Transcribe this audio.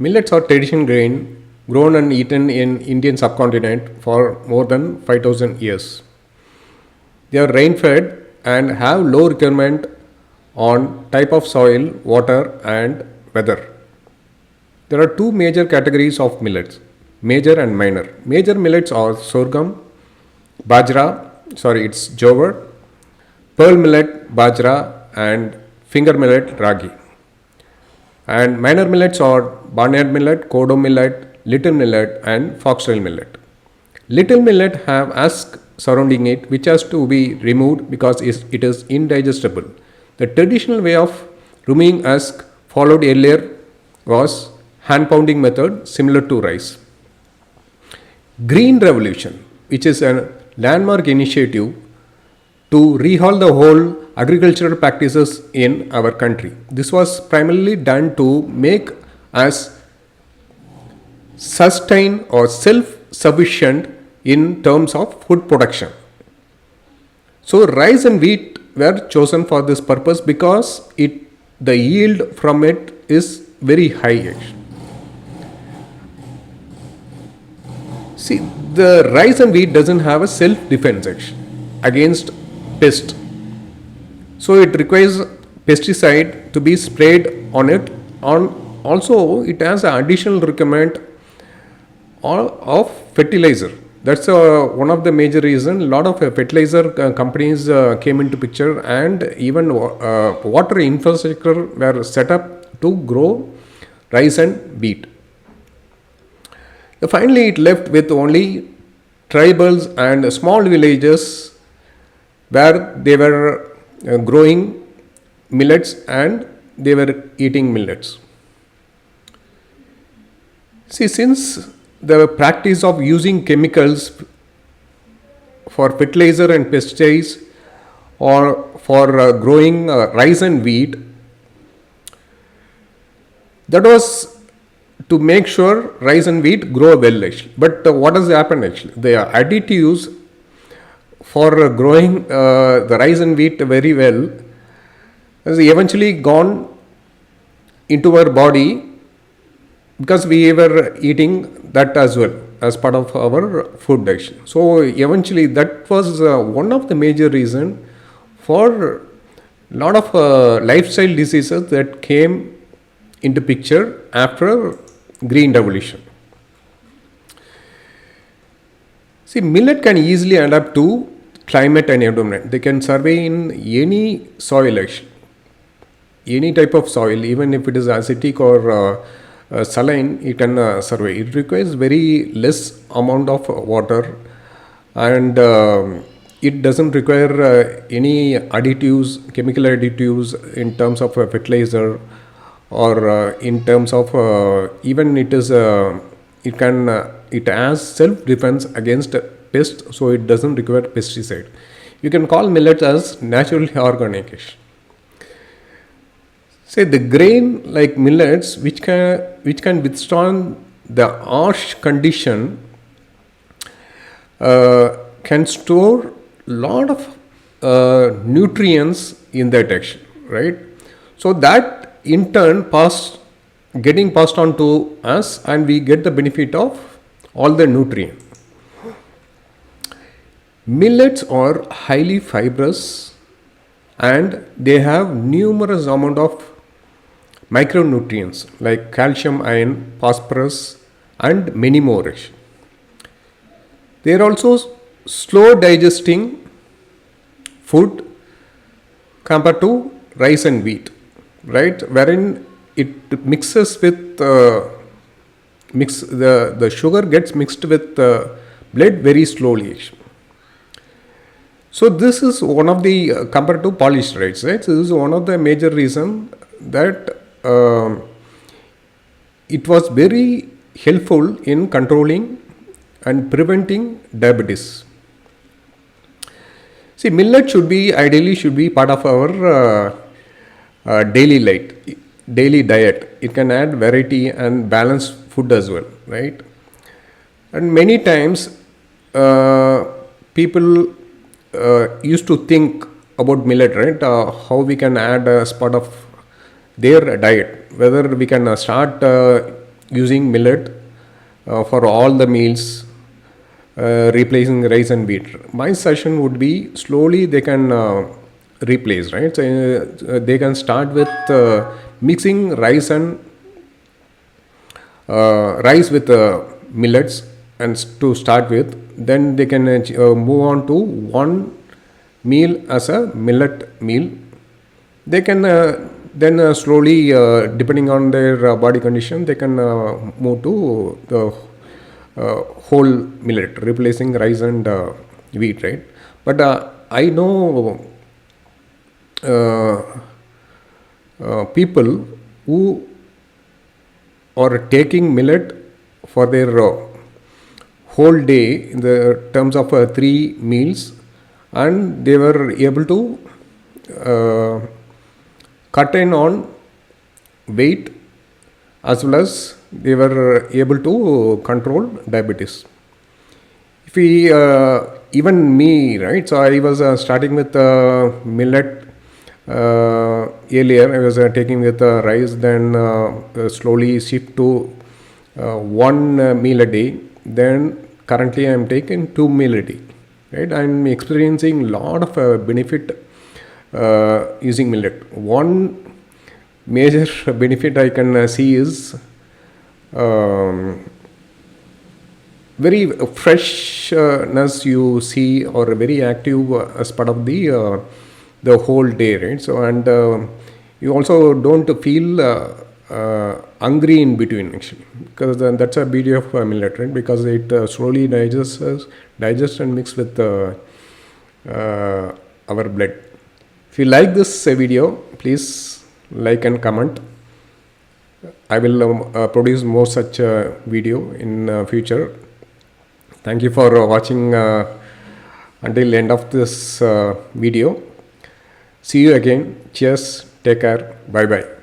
Millets are traditional grain grown and eaten in Indian subcontinent for more than 5000 years. They are rain fed and have low requirement on type of soil, water and weather. There are two major categories of millets, major and minor. Major millets are sorghum, bajra, it's jowar, pearl millet, bajra and finger millet, ragi. And minor millets are barnyard millet, kodo millet, little millet and foxtail millet. Little millet have husk surrounding it which has to be removed because it is indigestible. The traditional way of removing husk followed earlier was hand pounding method similar to rice. Green Revolution, which is a landmark initiative to rehaul the whole agricultural practices in our country. This was primarily done to make us sustain or self-sufficient in terms of food production. So rice and wheat were chosen for this purpose because the yield from it is very high. See, the rice and wheat doesn't have a self-defense against pest. So it requires pesticide to be sprayed on it. Also, it has an additional requirement of fertilizer. That's one of the major reasons. A lot of fertilizer companies came into picture, and even water infrastructure were set up to grow rice and wheat. Finally, it left with only tribals and small villages where they were growing millets and they were eating millets. See, since the practice of using chemicals for fertilizer and pesticides or for growing rice and wheat, that was to make sure rice and wheat grow well actually. But what has happened actually? The additives for growing the rice and wheat very well has eventually gone into our body because we were eating that as well as part of our food actually. So eventually that was one of the major reasons for a lot of lifestyle diseases that came into picture after Green Revolution. See, millet can easily adapt to climate and environment. They can survive in any soil actually, any type of soil, even if it is acidic or saline, it can survive. It requires very less amount of water, and it doesn't require any additives, chemical additives in terms of fertilizer or in terms of even it has self defense against pest, so it doesn't require pesticide. You can call millets as naturally organic. Say the grain like millets which can withstand the harsh condition can store lot of nutrients in that action, right? So that in turn getting passed on to us, and we get the benefit of all the nutrients. Millets are highly fibrous and they have numerous amount of micronutrients like calcium, iron, phosphorus and many more. They are also slow digesting food compared to rice and wheat, right? Wherein it mixes with the sugar gets mixed with blood very slowly. So this is one of the compared to polished rice, right? So this is one of the major reason that it was very helpful in controlling and preventing diabetes. See, millet ideally should be part of our daily diet. It can add variety and balanced food as well, right? And many times people used to think about millet, right? How we can add as part of their diet, whether we can start using millet for all the meals, replacing rice and wheat. My suggestion would be slowly they can replace, right? So they can start with mixing rice with millets and to start with. Then they can move on to one meal as a millet meal. They can then slowly, depending on their body condition, they can move to the whole millet, replacing rice and wheat, right? But I know people who are taking millet for their whole day in the terms of 3 meals, and they were able to cut in on weight, as well as they were able to control diabetes. If we even me, right? So I was starting with millet earlier. I was taking with rice, then slowly shift to one meal a day. Then currently I am taking 2 meal a day. Right? I am experiencing a lot of benefit using millet. One major benefit I can see is very freshness you see, or very active as part of the whole day, right? So, and you also don't feel hungry in between, actually, because that's a beauty of millet, right? Because it slowly digests and mix with our blood. If you like this video, please like and comment. I will produce more such video in future. Thank you for watching until end of this video. See you again. Cheers. Take care. Bye bye.